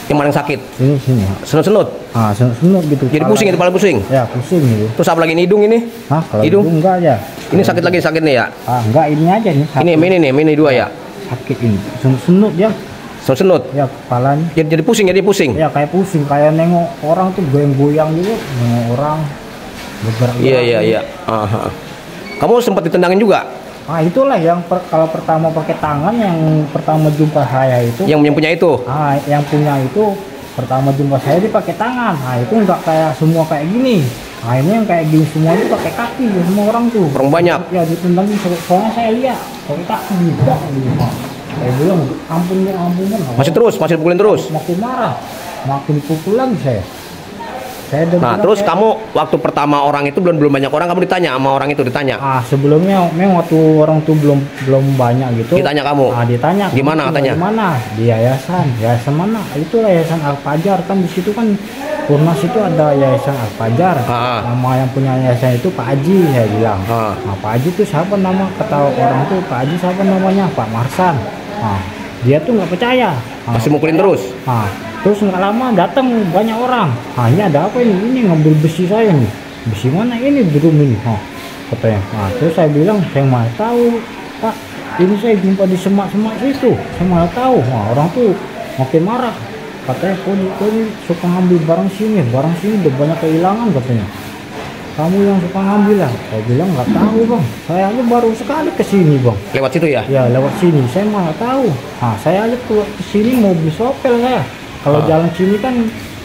Yang mana yang sakit? Sini. Senut-senut. Senut gitu. Jadi pusing itu, kepala pusing. Ya, pusing gitu. Terus apa lagi ini, hidung ini? Kalau hidung enggak aja. Ini sakit lagi, sakit nih ya? Enggak, ini aja nih. Ini dua ya? Sakit ini. Senut ya. Senut. Ya, kepalanya. Jadi pusing, Ya, kayak pusing, kayak nengok orang tuh goyang-goyang gitu, nengok orang bergerak. Iya. Kamu sempat ditendangin juga? Itulah yang kalau pertama pakai tangan, yang pertama jumpa saya itu. Yang punya itu? Yang punya itu pertama jumpa saya dia pakai tangan. Itu enggak kayak semua kayak gini. Ini yang kayak gini semua itu pakai kaki semua orang tuh. Orang banyak. Ya ditendangin, soalnya saya lihat pakai kaki gitu. Saya bilang ampun. Masih pukulin terus? Makin marah, makin pukul lagi saya. Nah, terus kamu waktu pertama orang itu belum banyak orang, kamu ditanya sama orang itu, ditanya? Sebelumnya memang waktu orang tuh belum banyak gitu. Ditanya kamu? Ditanya. Gimana katanya? Gimana? Di yayasan mana? Itu yayasan Al-Fajar, kan di situ kan Purnas itu ada yayasan Al-Fajar. Nama yang punya yayasan itu Pak Haji, saya bilang. Nah, Pak Haji itu siapa nama? Kata orang tuh Pak Haji siapa namanya? Pak Marsan. Dia tuh nggak percaya. Masih mukulin terus? Terus nggak lama datang banyak orang. Ini ada apa ini? Ini ngambil besi saya nih. Besi mana ini? Drum ini. Katanya. Terus saya bilang, saya malah tahu Pak. Ini saya jumpa di semak-semak situ. Saya malah tahu. Orang tuh makin marah. Katanya, kau ini suka ngambil barang sini udah banyak kehilangan katanya. Kamu yang suka ngambil lah. Saya bilang nggak tahu bang. Saya aja baru sekali kesini bang. Lewat situ ya? Ya lewat sini. Saya malah tahu. Saya aja keluar kesini mau beli sopel saya. Kalau jalan sini kan,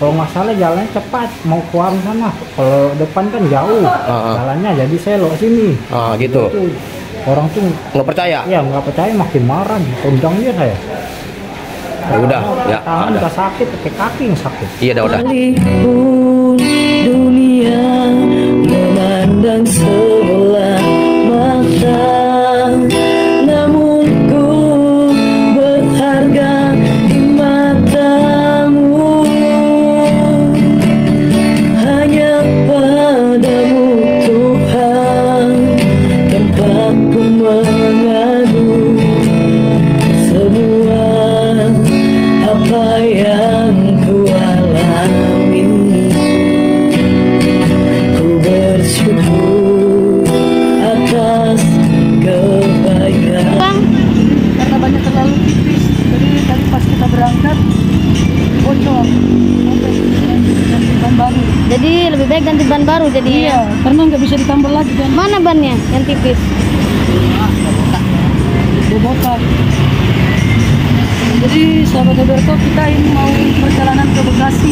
kalau nggak salah jalannya cepat, mau ke warung sana. Kalau depan kan jauh jalannya, jadi saya lewat sini. Gitu. Itu, orang tuh nggak percaya? Ya nggak percaya, makin marah, ditendang dia saya. Udah, ya. Tangan udah sakit, pakai kaki yang sakit. Iya, udah. Dunia memandang sebelah mata, namun ku berharga di matamu. Hanya padamu Tuhan tempatku mengadu. Semua apa yang ku alami, ku bersyukur atas kebaikan. Karena banyak terlalu tipis, jadi tadi pas kita berangkat bocor. Ganti ban baru. Jadi lebih baik ganti ban baru jadi. Iya, karena nggak bisa ditambal lagi kan. Mana bannya yang tipis? Bobotak. Jadi sahabat Alberto, kita ini mau perjalanan ke Bekasi.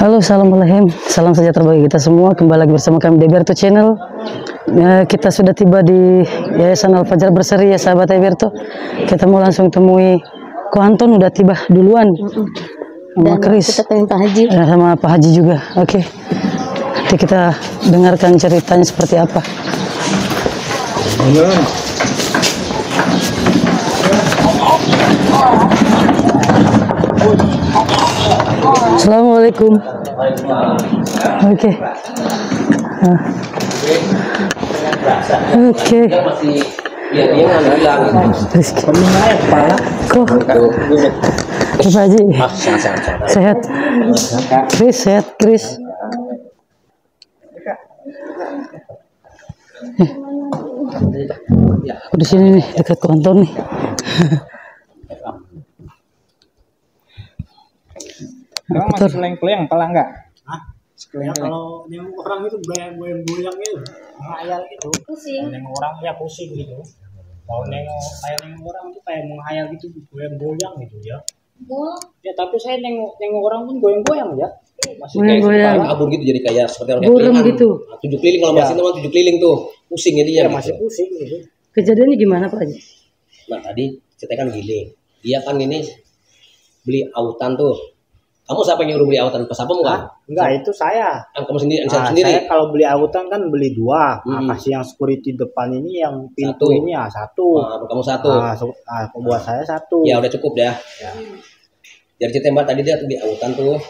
Halo, assalamualaikum, salam sejahtera bagi kita semua. Kembali lagi bersama kami di Alberto Channel. Kita sudah tiba di Yayasan Al-Fajar Berseri ya sahabat Alberto. Kita mau langsung temui Ko Anton, udah tiba duluan. Sama Chris. Kita pengen Pak Haji. Sama Pak Haji juga. Oke. Nanti kita dengarkan ceritanya seperti apa. Assalamualaikum. Oke. Oke. Kok? Pak Haji. Sehat. Chris, sehat Chris. Aku di sini nih dekat kantor nih. Emang masih seleng-seleng kepala enggak? Kalau yang orang itu goyang-goyang itu, menghayal gitu. Pusing. Nengok orang ya pusing gitu. Kalau nengok orang itu kayak menghayal gitu, goyang-goyang gitu ya. Ya tapi saya nengok orang pun goyang-goyang ya. Masih Goyang-goyang. Kayak kabur gitu, jadi kayak seperti orang Burem keliling. gitu. 7 keliling, kalau masih nama 7 keliling tuh pusing jadinya. ya masih pusing gitu. Kejadiannya gimana Pak Haji? Nah tadi ceritanya kan giling. Dia kan ini beli autan tuh. Kamu siapa yang nyuruh beli autan? Pas apa enggak? Enggak, itu saya. Kamu sendiri, Saya kalau beli autan kan beli 2. Kasih yang security depan ini, yang pintu Satu. ini ya 1. Kamu 1. Buat saya 1. Ya udah cukup dah. Jadi cerita Mbak tadi dia tuh beli autan tuh.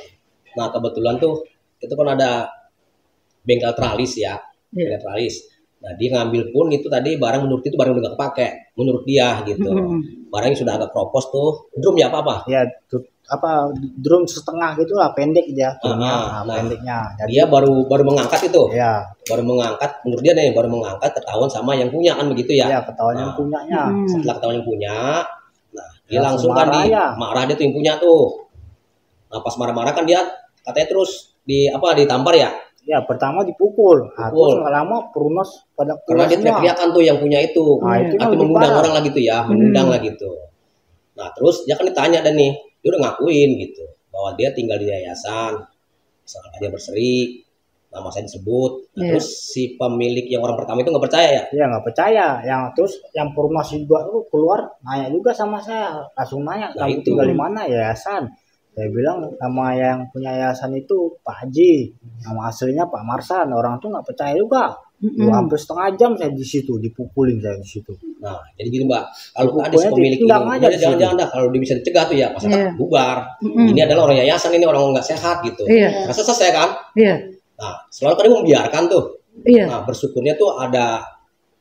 Nah kebetulan tuh itu kan ada bengkel tralis ya. Iya. Teralis. Nah dia ngambil pun itu tadi barang menurut itu barang udah gak kepake menurut dia gitu. Barangnya sudah agak kropos tuh, drum ya apa? Ya, apa drum setengah gitu lah, pendek dia drumnya, Nah, pendeknya. Jadi dia baru mengangkat itu. ya, Baru mengangkat, menurut dia nih baru mengangkat, ketahuan sama yang punya kan begitu ya. ya ketahuan yang Nah, punyanya. setelah ketahuan yang punya, nah dia Langsung langsung kan marah ya. marah dia tuh yang punya tuh. Nah pas marah-marah kan dia katanya terus ditampar ya. Ya, pertama dipukul. Nah, Pukul. terus nggak lama perunos pada Karena keluar dia semua. teriak-teriakan tuh yang punya itu. Nah, itu Tapi lebih mengundang parah. orang lah gitu ya, mengundang lah gitu. Nah terus dia kan ditanya dan nih, dia udah ngakuin gitu bahwa dia tinggal di yayasan, misalkan dia berseri, nama saya disebut. Nah, Iya. terus si pemilik yang orang pertama itu nggak percaya ya. Dia nggak percaya. Yang terus yang perunos juga tuh keluar nanya juga sama saya, langsung nanya, Nah, kamu itu. tinggal di mana? Yayasan. Saya bilang nama yang punya yayasan itu Pak Haji, nama aslinya Pak Marsan. Orang tuh nggak percaya juga. Hampir setengah jam saya di situ, dipukulin saya di situ. Nah, jadi gini Mbak, kalau Pokoknya tadi si pemilik ini, ditendang aja udah di situ. jangan-jangan dah kalau dia bisa dicegah tuh ya, masyarakat Iya. bubar. Ini adalah orang yayasan, ini orang nggak sehat gitu. Iya. Rasa selesai kan? Iya. Nah, selalu kan dia membiarkan tuh. Iya. Nah, bersyukurnya tuh ada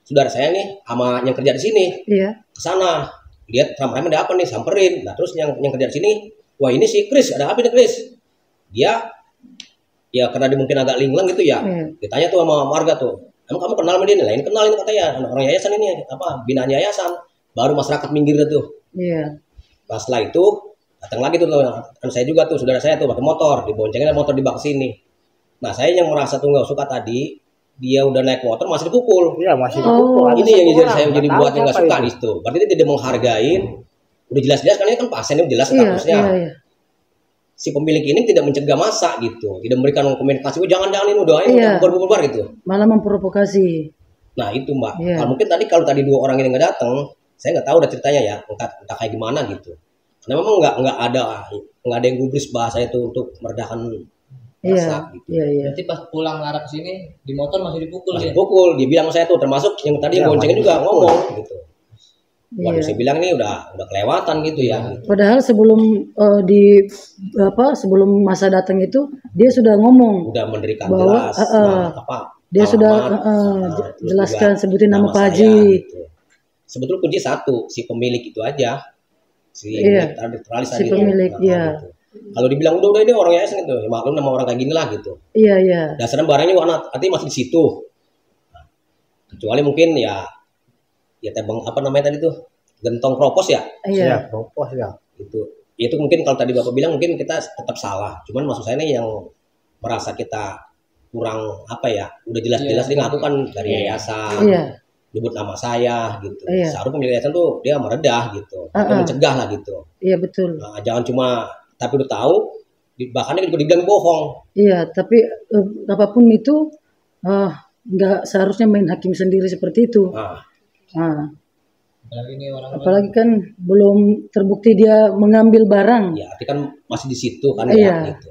saudara saya nih sama yang kerja di sini Iya. ke sana. Lihat ramai-ramai ada apa nih, samperin. Nah, terus yang kerja di sini, wah ini si Chris, ada apa nih Chris? Dia ya karena dia mungkin agak lingleng gitu ya. Iya. Ditanya tuh sama warga tuh, emang kamu kenal sama dia nih? Lah ini kenal ini katanya orang yayasan ini apa binaan yayasan. Baru masyarakat minggir tuh. Iya. Nah, setelah itu datang lagi tuh kan saya juga tuh saudara saya tuh pakai motor, diboncengin ada motor dibawa ke sini. Nah saya yang merasa tuh nggak suka tadi, dia udah naik motor masih dipukul. Iya, masih dipukul. Ada Ini yang satu jadi orang, saya jadi nggak buat tahu yang nggak siapa suka itu. di situ. Berarti dia tidak menghargain. Udah jelas-jelas kan ini kan pasien ini jelas Iya. statusnya. Iya. Si pemilik ini tidak mencegah massa gitu, tidak memberikan komunikasi. Oh, jangan ini udah Iya. bubar gitu. Malah memprovokasi. Nah itu Mbak. Iya. Kalau mungkin kalau tadi dua orang ini nggak datang, saya nggak tahu udah ceritanya ya, entah kayak gimana gitu. Karena memang nggak ada yang gubris bahasa itu untuk meredakan Iya. massa gitu. Iya. Iya. Berarti pas pulang arah ke sini di motor masih dipukul Masih ya? pukul, dia bilang sama saya tuh, termasuk yang tadi Iya, boncengin masih juga dipukul. ngomong gitu. Waduh, Iya. saya bilang ini udah kelewatan gitu ya. Gitu. Padahal sebelum sebelum masa datang itu dia sudah ngomong, Udah mendirikan Bahwa, jelas dia sudah terus jelaskan juga sebutin nama Pak saya, Haji. gitu. Sebetulnya kunci satu, si pemilik itu aja. Si Iya. teralis Si tadi itu. pemilik, Nah, iya. gitu. Kalau dibilang udah ini orang yayasan gitu, ya maklum nama orang kayak gini lah gitu. Iya. Iya. Dasarnya barangnya warna artinya masih di situ. Nah, kecuali mungkin ya tebang apa namanya tadi tuh, gentong kropos ya. Iya. Ya, propos ya. Itu mungkin kalau tadi Bapak bilang mungkin kita tetap salah. Cuman maksud saya ini yang merasa kita kurang apa ya, udah jelas-jelas dia ngaku kan dari yayasan, Iya. nyebut nama saya gitu. Iya. Seharusnya pemilik yayasan tuh dia meredah gitu, atau mencegah lah gitu. Iya betul. Nah, jangan cuma tapi udah tahu, bahkan dia juga dibilang bohong. Iya. Tapi apapun itu nggak seharusnya main hakim sendiri seperti itu. Nah, Nah, Apalagi ini orang apalagi kan belum terbukti dia mengambil barang. ya arti kan masih di situ kan Iya. ya gitu.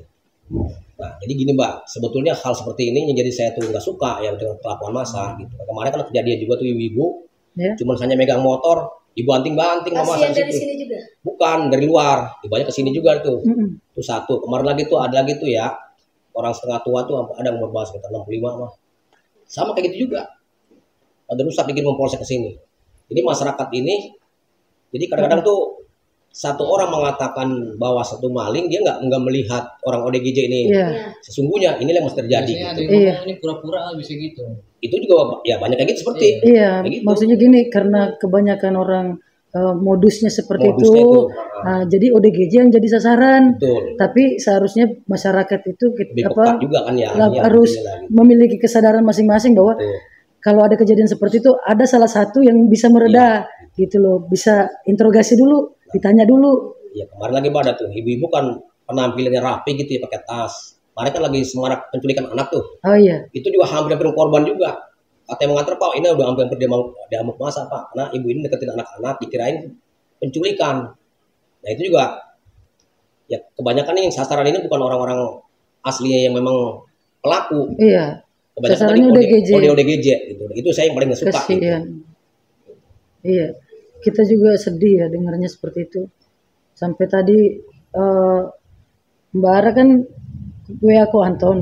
Nah, jadi gini Mbak, sebetulnya hal seperti ini yang jadi saya tuh nggak suka ya dengan kelakuan massa gitu. Kemarin kan kejadian juga tuh ibu-ibu, Ya. cuman hanya megang motor, ibu banting-banting sama massa di situ. juga. Bukan dari luar, dibanyak ke sini juga tuh. Mm-mm. Itu satu. Kemarin lagi tuh ada lagi tuh ya, orang setengah tua tuh ada umur bahas sekitar 65 mah. Sama kayak gitu juga. Ada rusak bikin mempolsek ke sini. Jadi masyarakat ini, jadi kadang-kadang tuh satu orang mengatakan bahwa satu maling, dia nggak melihat orang ODGJ ini Iya. sesungguhnya inilah yang mesti terjadi. biasanya ada Gitu. yang Iya. ngomong ini pura-pura bisa gitu. Itu juga ya banyak kayak gitu seperti. Iya, Kayak gitu. maksudnya gini karena kebanyakan orang modusnya seperti Modusnya itu. itu. Nah, jadi ODGJ yang jadi sasaran. Betul. Tapi seharusnya masyarakat itu Lebih peka juga kan ya. ini harus inilah gitu. memiliki kesadaran masing-masing bahwa Betul. kalau ada kejadian seperti itu ada salah satu yang bisa mereda gitu loh, bisa interogasi dulu, ditanya dulu. Ya kemarin lagi pada tuh ibu-ibu kan penampilannya rapi gitu ya pakai tas. Kemarin kan lagi semarak penculikan anak tuh. Oh iya, Itu juga hampir korban juga. Katanya mengantar Pak, ini udah hampir diamuk masa Pak. Karena ibu ini deketin anak-anak dikirain penculikan. Nah itu juga ya kebanyakan nih yang sasaran ini bukan orang-orang aslinya yang memang pelaku. iya. Kebanyakan Sasarannya tadi ODGJ. ODGJ gitu. Itu saya yang paling nggak suka gitu. Kasihan. Iya, kita juga sedih ya dengarnya seperti itu. Sampai tadi Mbak Ara kan gue aku Anton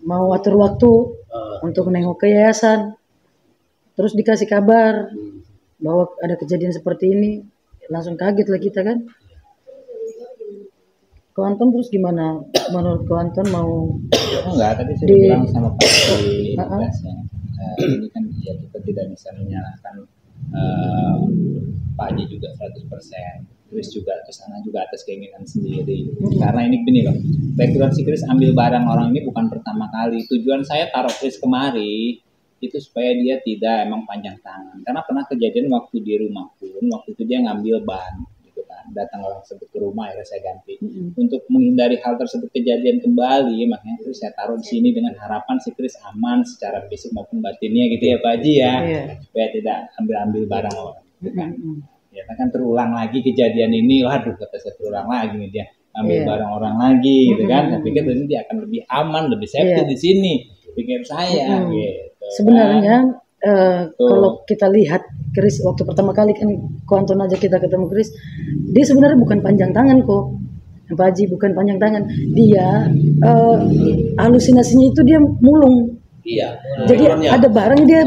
mau atur waktu untuk nengok ke yayasan. Terus dikasih kabar bahwa ada kejadian seperti ini, langsung kaget lah kita kan. Ko Anton terus gimana? Menurut Ko Anton mau enggak, tadi saya bilang sama Pak di tugasnya. Ini kan ya kita tidak bisa menyalahkan Pak Haji juga 100%. Chris juga ke sana juga atas keinginan sendiri. Karena ini gini loh, background si Chris ambil barang orang ini bukan pertama kali. Tujuan saya taruh Chris kemari itu supaya dia tidak emang panjang tangan. Karena pernah kejadian waktu di rumah pun, waktu itu dia ngambil ban gitu kan. Datang orang tersebut ke rumah, akhirnya saya ganti. Untuk menghindari hal tersebut kejadian kembali, makanya Chris saya taruh di sini dengan harapan si Chris aman secara fisik maupun batinnya gitu ya Pak Haji ya. Supaya tidak ambil-ambil barang orang gitu kan. Ya kan terulang lagi kejadian ini, waduh kata saya terulang lagi nih dia ambil barang orang lagi gitu kan. Saya pikir ini dia akan lebih aman, lebih safety di sini, pikir saya gitu. Sebenarnya kalau kita lihat Chris waktu pertama kali kan Ko Anton aja kita ketemu Chris, dia sebenarnya bukan panjang tangan kok, Pak Haji, bukan panjang tangan. Dia halusinasinya itu dia mulung. Iya. Jadi ada barang dia,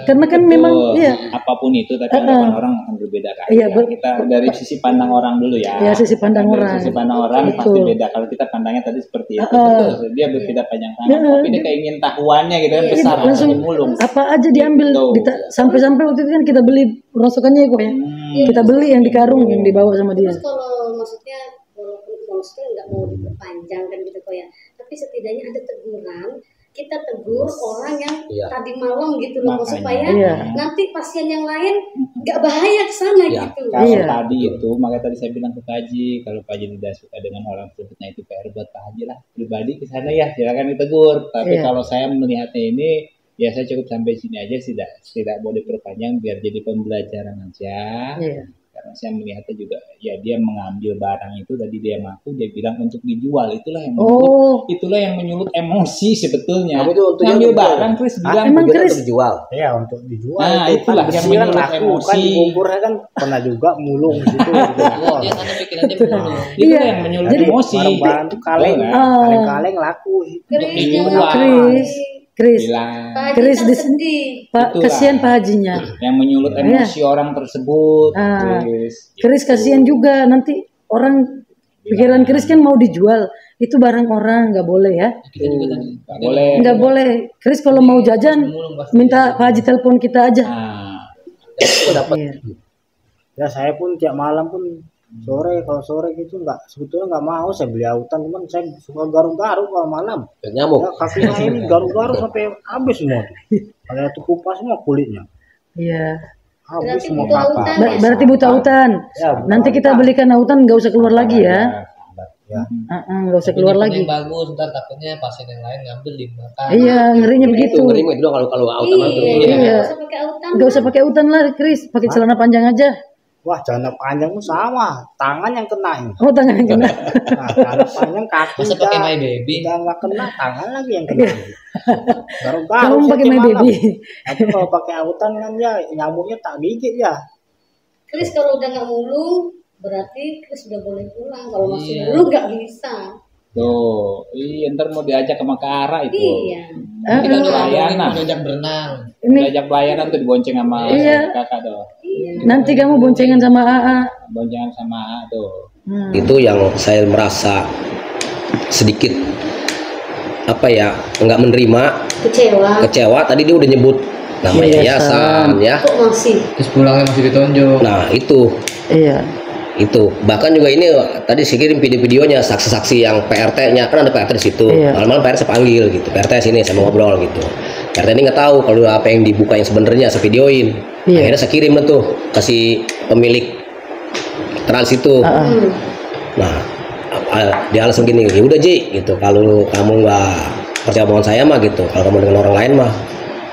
karena kan memang iya. Apapun itu, tapi anggapan orang akan berbeda kan. Iya, kita dari sisi pandang orang dulu ya. Iya, sisi pandang orang. Sisi pandang orang pasti beda. Kalau kita pandangnya tadi seperti itu, betul. Dia berbeda panjang tangan, tapi dia keingin tahuannya gitu kan besar, langsung mulung. Apa aja diambil, sampai-sampai waktu itu kan kita beli rongsokannya kok ya. Kita beli yang di karung yang dibawa sama dia. Terus kalau maksudnya walaupun maksudnya nggak mau diperpanjang kan gitu kok ya, tapi setidaknya ada teguran. Kita tegur orang yang tadi malam gitu loh, supaya nanti pasien yang lain nggak bahaya ke sana gitu. Kalau tadi itu, makanya tadi saya bilang ke Pak Haji, kalau Pak Haji tidak suka dengan orang tersebutnya itu PR buat Pak Haji lah, pribadi ke sana ya silakan ditegur. Tapi kalau saya melihatnya ini, ya saya cukup sampai sini aja, tidak boleh diperpanjang biar jadi pembelajaran aja. Karena saya melihatnya juga ya dia mengambil barang itu tadi dia ngaku dia bilang untuk dijual, itulah yang menyulut emosi sebetulnya. Ngambil barang Chris bilang untuk dijual. Iya, untuk dijual. Nah, itulah yang menyulut emosi. Kan kuburnya kan pernah juga mulung gitu. Dia karena pikiran dia mulung. Itu yang menyulut emosi. Barang-barang tuh kaleng laku untuk dijual. Chris di sini, Pak, kasihan Pak Hajinya. Yang menyulut emosi orang tersebut. Chris kasihan juga, nanti orang pikiran Chris kan mau dijual, itu barang orang, nggak boleh ya. Nggak boleh. Chris kalau mau jajan, minta Pak Haji telepon kita aja. Ya saya pun tiap malam pun kalau sore gitu sebetulnya nggak mau saya beli autan, cuman saya suka garuk-garuk kalau malam. Nyamuk. Ya, kakinya ini garuk-garuk sampai habis semua tuh. Kalau itu kupas semua kulitnya. Iya. Habis semua apa? Berarti butuh autan. Nanti kita belikan autan, nggak usah keluar lagi ya. Nggak usah keluar lagi. Yang bagus, ntar takutnya pasien yang lain ngambil dimakan. Iya, ngerinya begitu. Ngerinya itu kalau autan Nggak usah pakai autan lah, Chris. Pakai celana panjang aja. Wah, celana panjang tuh sama, tangan yang kena ini. Oh, tangan yang kena. Nah, celana panjang kaki. Masa pakai My Baby? Udah nggak kena, tangan lagi yang kena. Garuk-garuk. Kamu pakai My Baby. Tapi kalau pakai autan kan ya nyamuknya tak gigit ya. Chris kalau udah nggak mulung, berarti Chris udah boleh pulang. Kalau masih mulung nggak bisa. Tuh, ntar mau diajak ke Makara itu. Iya. Kita pelayanan. Diajak berenang. Diajak pelayanan tuh dibonceng sama kakak tuh. Nanti kamu boncengan sama AA. Boncengan sama AA tuh. Itu yang saya merasa sedikit nggak menerima, kecewa. Tadi dia udah nyebut namanya yayasan ya. Kok masih? Terus pulangnya masih ditonjok. Nah itu. Iya. Itu bahkan juga ini tadi saya kirim video-videonya saksi-saksi yang PRT-nya, kan ada PRT di situ. Malam-malam PRT saya panggil gitu, PRT sini saya mau ngobrol gitu. PRT ini nggak tahu kalau apa yang dibuka yang sebenarnya, saya videoin. Akhirnya saya kirim tuh kasih pemilik trans itu. Nah dia langsung gini, ya udah Ji gitu, kalau kamu nggak percaya omongan saya mah gitu, kalau kamu dengan orang lain mah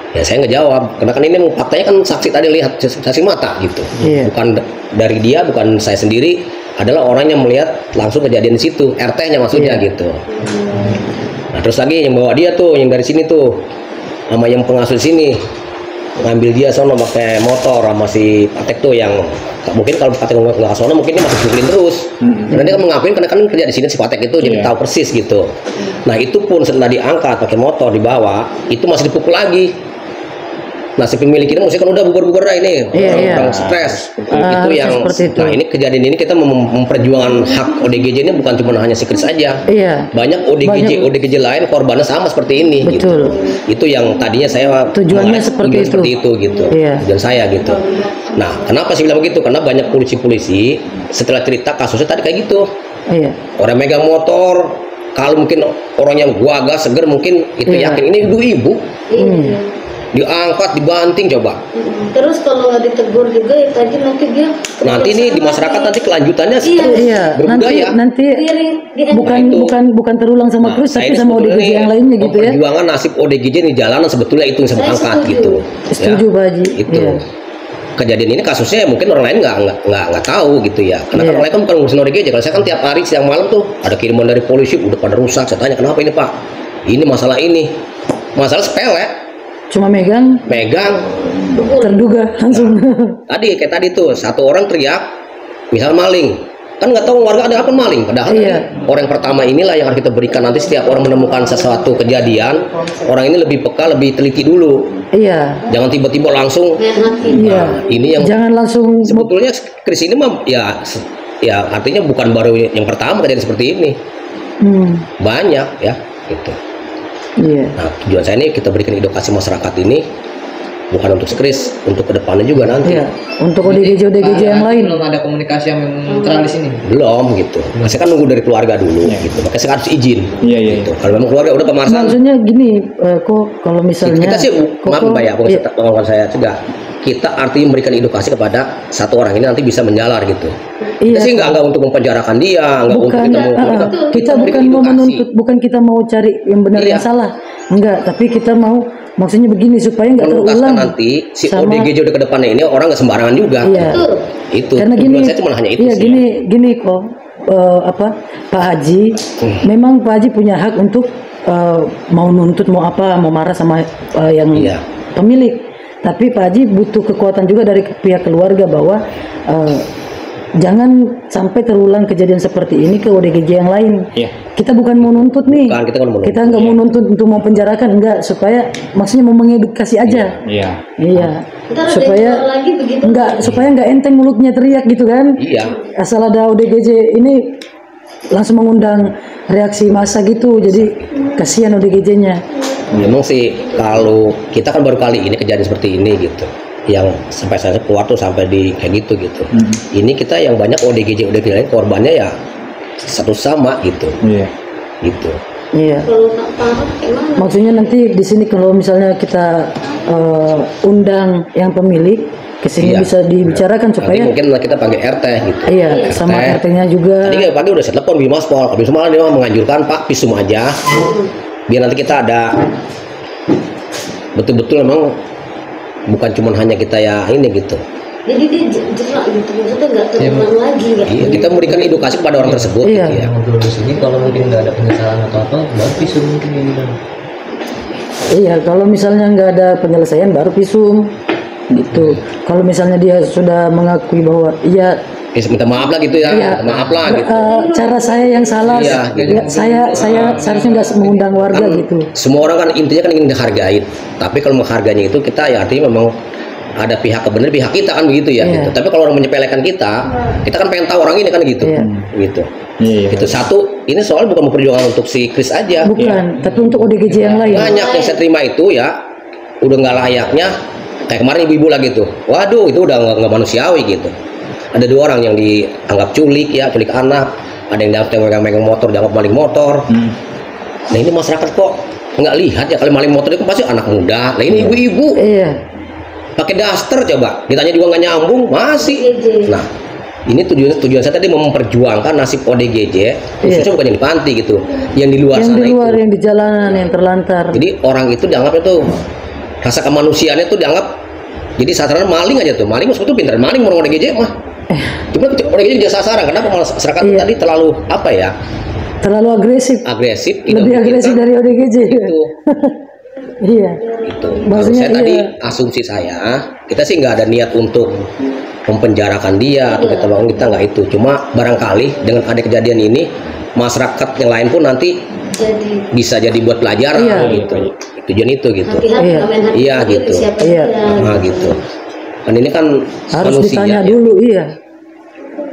ya saya ngejawab, karena kan ini faktanya kan saksi tadi lihat saksi mata gitu, bukan dari dia, bukan saya sendiri, adalah orang yang melihat langsung kejadian di situ, RT-nya maksudnya gitu. Nah terus lagi yang bawa dia tuh, yang dari sini tuh, sama yang pengasuh sini, ngambil dia sono pakai motor sama si Patek tuh yang mungkin kalau Patek nggak sono mungkin dia masih pukulin terus. Karena dia kan mengakuin karena kan kerja di sini si Patek itu jadi tahu persis gitu. Nah itu pun setelah diangkat pakai motor dibawa itu masih dipukul lagi. Nah si pemilik ini mesti kan udah bubar-bubar dah ini, orang stres. Itu yang, nah ini kejadian ini kita memperjuangkan hak ODGJ ini bukan cuma hanya si Kris aja. Banyak ODGJ lain korbannya sama seperti ini. Betul. Gitu. Itu yang tadinya saya tujuannya seperti itu gitu. Tujuan saya gitu. Nah kenapa sih bilang begitu? Karena banyak polisi-polisi setelah cerita kasusnya tadi kayak gitu. Orang megang motor, kalau mungkin orang yang gua agak seger mungkin itu yakin ini ibu-ibu. Diangkat, dibanting coba. Terus kalau nggak ditegur juga ya tadi nanti dia ini di masyarakat nanti kelanjutannya berbudaya. Nanti bukan terulang sama Kris tapi sama ODGJ yang lainnya gitu ya. Perjuangan nasib ODGJ di jalanan sebetulnya itu yang saya angkat gitu. Setuju Pak Haji. Itu. Kejadian ini kasusnya mungkin orang lain nggak tahu gitu ya. Karena orang lain kan bukan ngurusin ODGJ. Kalau saya kan tiap hari siang malam tuh ada kiriman dari polisi udah pada rusak. Saya tanya kenapa ini Pak? Ini masalah sepele. Cuma megang terduga langsung. Tadi kayak tadi tuh satu orang teriak misal maling, kan nggak tahu warga ada apa maling, padahal orang pertama inilah yang harus kita berikan. Nanti setiap orang menemukan sesuatu kejadian, orang ini lebih peka, lebih teliti dulu. Jangan tiba-tiba langsung. Ini yang jangan langsung. Sebetulnya Kris ini mah ya artinya bukan baru yang pertama kejadian seperti ini. Banyak ya gitu. Nah tujuan saya ini kita berikan edukasi masyarakat ini bukan untuk Kris, untuk kedepannya juga nanti. Untuk ODGJ yang lain. Belum ada komunikasi yang netral di sini. Belum gitu. Saya kan nunggu dari keluarga dulu gitu. Makanya saya harus izin. Gitu. Kalau memang keluarga udah pemasaran. Maksudnya gini, kok kalau misalnya kita sih maaf Mbak ya, pengakuan saya juga. Kita artinya memberikan edukasi kepada satu orang ini nanti bisa menjalar gitu. Kita sih nggak untuk mempenjarakan dia, nggak untuk kita bukan mau menuntut, bukan kita mau cari yang benar yang salah, enggak. Tapi kita mau maksudnya begini supaya nggak terulang. Nanti si ODGJ udah ke depannya ini orang nggak sembarangan juga. Itu. Karena gini, saya cuma hanya itu sih. Gini kok Pak Haji, memang Pak Haji punya hak untuk mau nuntut mau marah sama yang pemilik. Tapi Pak Haji butuh kekuatan juga dari pihak keluarga bahwa jangan sampai terulang kejadian seperti ini ke ODGJ yang lain. Kita bukan mau nuntut nih. Kita nggak mau nuntut untuk mau penjarakan, enggak. Supaya maksudnya mau mengedukasi aja. Supaya nggak enteng mulutnya teriak gitu kan. Asal ada ODGJ ini langsung mengundang reaksi massa gitu. Jadi kasihan ODGJ-nya. Memang sih kalau kita kan baru kali ini kejadian seperti ini gitu, yang sampai saya keluar tuh sampai di kayak gitu. Ini kita yang banyak ODGJ lain korbannya ya satu sama gitu. Gitu. Maksudnya nanti di sini kalau misalnya kita undang yang pemilik kesini bisa dibicarakan supaya nanti mungkin kita panggil RT gitu. Sama RT-nya juga. Tadi pagi udah saya telepon di Maspol, habis malam dia menganjurkan Pak visum aja. Biar nanti kita ada betul-betul memang bukan cuma hanya kita ya ini gitu. Jadi dia jerak gitu, maksudnya nggak terulang lagi. Kita memberikan edukasi kepada orang tersebut. Ngobrol di sini kalau mungkin nggak ada penyesalan atau apa, baru visum mungkin ini kan. Kalau misalnya nggak ada penyelesaian baru visum gitu. Kalau misalnya dia sudah mengakui bahwa minta maaf lah gitu maaf lah gitu. Cara saya yang salah. Saya seharusnya nggak mengundang warga gitu. Semua orang kan intinya kan ingin dihargai. Tapi kalau menghargainya itu kita ya artinya memang ada pihak kebenaran pihak kita kan begitu ya. Gitu. Tapi kalau orang menyepelekan kita kan pengen tahu orang ini kan gitu. Gitu. Itu satu. Ini soal bukan perjuangan untuk si Kris aja. Bukan. Tapi untuk ODGJ yang lain. Banyak yang saya terima itu ya udah nggak layaknya. Kayak kemarin ibu-ibu lagi tuh. Waduh itu udah nggak manusiawi gitu. Ada 2 orang yang dianggap culik anak, ada yang dianggap megang motor, dianggap maling motor. Nah ini masyarakat kok nggak lihat ya kalau maling motor itu pasti anak muda. Nah ini ibu-ibu, pakai daster coba, ditanya juga nggak nyambung masih. Nah ini tujuan saya tadi memperjuangkan nasib ODGJ, khususnya bukan yang di panti gitu, yang di luar sana yang di jalanan, yang terlantar. Jadi orang itu dianggap itu rasa kemanusiaannya itu dianggap. Jadi sasaran maling aja tuh, maling maksudnya pintar maling orang ODGJ mah. Cuma ODGJ jadi sasaran, kenapa masyarakat tadi terlalu apa ya? Terlalu agresif. Agresif. Lebih agresif dari ODGJ. Itu. Iya. Gitu. Maksudnya Saya tadi asumsi saya, kita sih nggak ada niat untuk mempenjarakan dia atau kita bangun, kita nggak itu. Cuma barangkali dengan ada kejadian ini, masyarakat yang lain pun nanti bisa jadi buat pelajaran gitu. Tujuan itu gitu. Iya gitu. Iya. Nah gitu. Dan ini kan Harus manusia, ditanya ya. dulu, iya.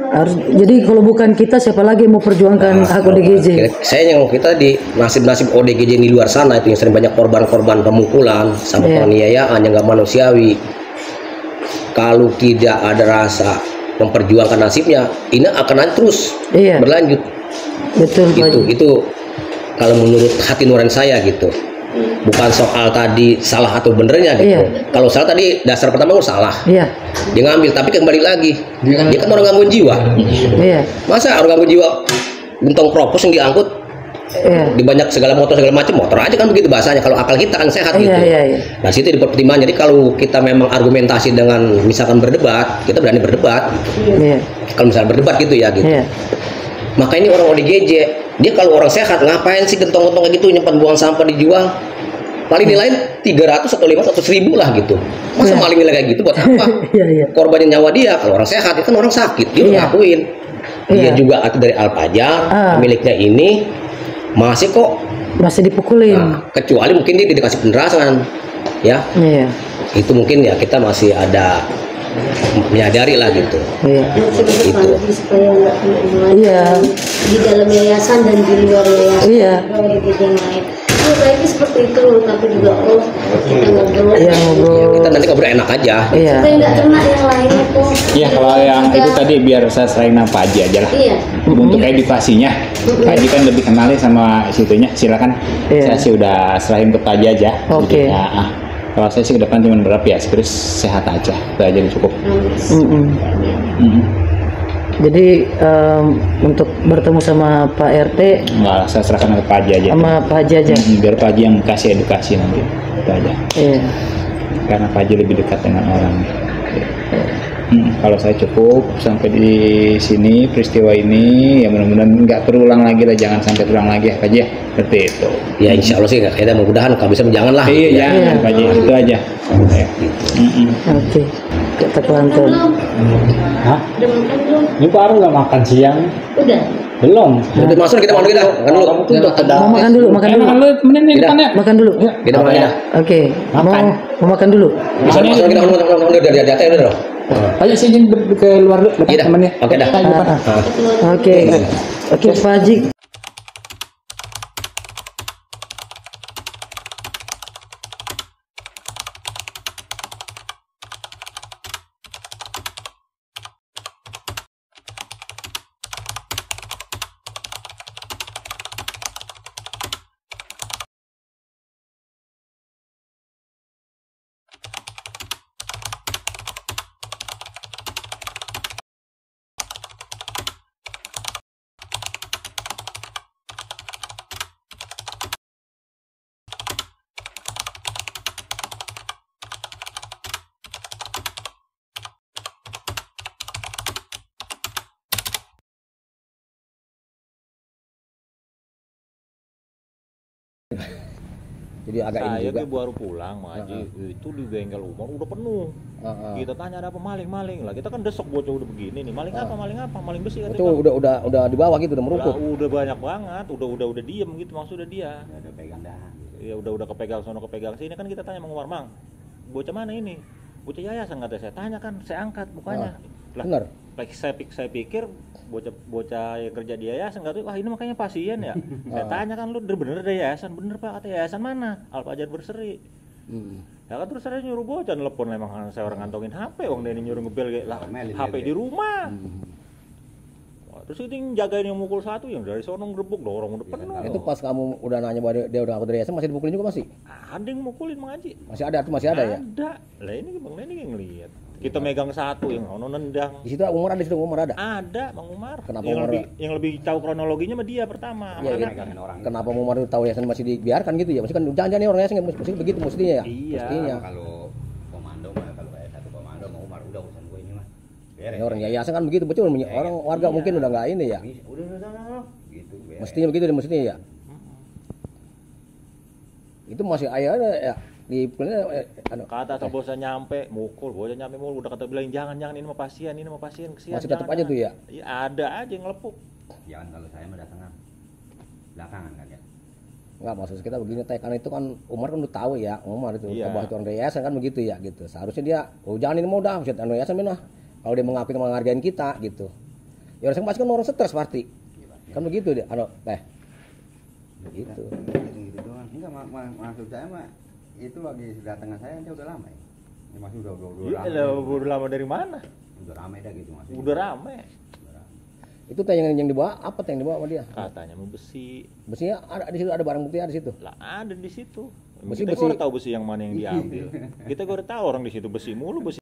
Harus. Jadi kalau bukan kita, siapa lagi yang mau perjuangkan hak ODGJ? Saya yang kita di nasib-nasib ODGJ di luar sana itu yang sering banyak korban-korban pemukulan sama penganiayaan yang nggak manusiawi. Kalau tidak ada rasa memperjuangkan nasibnya, ini akan terus berlanjut. Betul. Itu kalau menurut hati nurani saya gitu. Bukan soal tadi salah atau benernya gitu. Kalau salah tadi dasar pertama salah. Dia ngambil, tapi kembali lagi. Dia kan orang gangguan jiwa. Masa orang gangguan jiwa gentong propos yang diangkut di banyak segala motor aja kan begitu bahasanya. Kalau akal kita kan sehat gitu. Nah situ dipertimbangkan. Jadi kalau kita memang argumentasi dengan misalkan berdebat, kita berani berdebat. Kalau misalnya berdebat gitu ya gitu. Maka ini orang ODGJ, dia kalau orang sehat ngapain sih gentong-gentong kayak gitu nyimpan buang sampah dijual? Paling nilai 300 atau 500 atau 1000 lah gitu. Masa maling nilai kayak gitu buat apa? Korbannya nyawa dia. Kalau orang sehat, itu kan orang sakit, dia ngakuin. Dia juga dari Alpajar, pemiliknya ini masih dipukulin. Nah, kecuali mungkin dia dikasih penjelasan, ya. Itu mungkin ya kita masih ada menyadari lah gitu. Itu. Di dalam yayasan dan di luar yayasan. Yang lain. Baiknya seperti itu, tapi juga kita ngobrol. Kita nanti ngobrol enak aja. Supaya nggak kena yang lainnya tuh. Iya, kalau yang itu tadi biar saya serahin Pak Haji aja lah. Untuk edukasinya, Pak Haji kan lebih kenalin sama situnya. Silakan. Saya sih udah serahin ke Pak Haji aja. Oke. Kalau saya sih ke depan cuma berapa ya, sebenarnya sehat aja, itu aja cukup. Jadi untuk bertemu sama Pak RT, enggak, saya serahkan ke Pak Haji aja. Sama Pak Haji aja. Biar Pak Haji yang kasih edukasi nanti, itu aja. Karena Pak Haji lebih dekat dengan orang. Kalau saya cukup sampai di sini peristiwa ini, ya mudah-mudahan nggak terulang lagi lah, jangan sampai terulang lagi Pak Haji, seperti itu. Ya insya Allah sih kita mudah-mudahan kalau bisa jangan lah. Iya, jangan Pak Haji, itu aja. Oke, kita pelan-pelan. Hah? Udah makan belum? Ini baru nggak makan siang. Udah. Belum. Udah masuk kita makan dulu. Mau makan dulu. Makan dulu. Kita makan ya. Oke. Mau makan dulu. Masuk kita makan udah di atas udah. Ayo saya izin ke luar dulu temannya. Oke dah. Oke Pak Haji. Jadi agak saya ini juga. tuh baru pulang Mak Haji, itu di bengkel Umar udah penuh. Kita tanya ada apa, maling lah. Kita kan desok bocah udah begini nih, maling apa, maling besi katanya. Itu udah di bawah gitu, udah merungkut. Udah banyak banget, udah diem gitu maksudnya dia. Udah pegang dah. Ya udah kepegang sono kepegang sini, kan kita tanya sama Umar, Mang, bocah mana ini? Bocah yayasan katanya. Saya tanya kan, saya angkat mukanya. Benar. Saya pikir bocah yang kerja di yayasan, nggak tahu, wah ini makanya pasien ya. Saya tanya kan, lu bener dari yayasan? Bener Pak, kata yayasan mana? Alpajar Berseri. Ya kan terus saya nyuruh bocah telepon, emang saya orang ngantongin HP, wong dia nyuruh ngebel kayak lah HP di rumah. Terus itu yang jagain yang mukul satu, yang dari sono ngerebuk, dorong udah penuh. Itu pas kamu udah nanya bahwa dia udah aku dari yayasan, masih dipukulin juga masih? Ada yang mukulin Mang Haji. Masih ada ya? Ada. Lah ini Bang Neni yang ngeliat. Kita megang satu, yang ono nendang. Di situ Umar ada, di situ Umar ada. Ada, Bang Umar. Kenapa yang Umar yang lebih tahu kronologinya mah dia pertama. Iya. Kenapa Umar itu tahu yayasan masih dibiarkan gitu ya? Mesti kan jangan-jangan nih orang yayasan mesti begitu mestinya ya. Iya. Mestinya. Kalau komando mah, kalau kayak satu komando mau Umar udah urusan gue ini mah. Ya, orang yayasan kan begitu betul. Orang warga mungkin udah nggak ini ya. Udah sana gitu. Mestinya begitu, mestinya ya. Itu masih ayah ya dipukulnya kata atau bosnya nyampe mukul, bosnya nyampe mulu udah kata bilang jangan ini mah pasien kesian. Masih tetap aja tuh ya. Iya ada aja yang ngelepuk. Jangan kalau saya mah datang belakangan kan ya. Enggak, maksud kita begini teh, kan itu kan Umar kan udah tahu ya, Umar itu bahwa itu orang yayasan kan begitu ya gitu. Seharusnya dia jangan ini mau dah, maksud orang yayasan mah. Kalau dia mengakui menghargain kita gitu. Ya orang pasti kan orang stres pasti. Kan begitu dia, teh. Begitu. Gitu doang. Enggak maksud saya mah itu lagi datangan saya udah lama ya. Ini masih udah lama. Udah lama dari mana? Udah ramai dah gitu maksudnya. Udah ramai. Itu teh yang dibawa apa teh yang dibawa sama dia? Katanya mau besi. Besinya ada di situ, ada barang bukti ada di situ. Lah ada di situ. Besi kita udah tahu besi yang mana yang diambil. Kita udah tahu orang di situ besi mulu besi.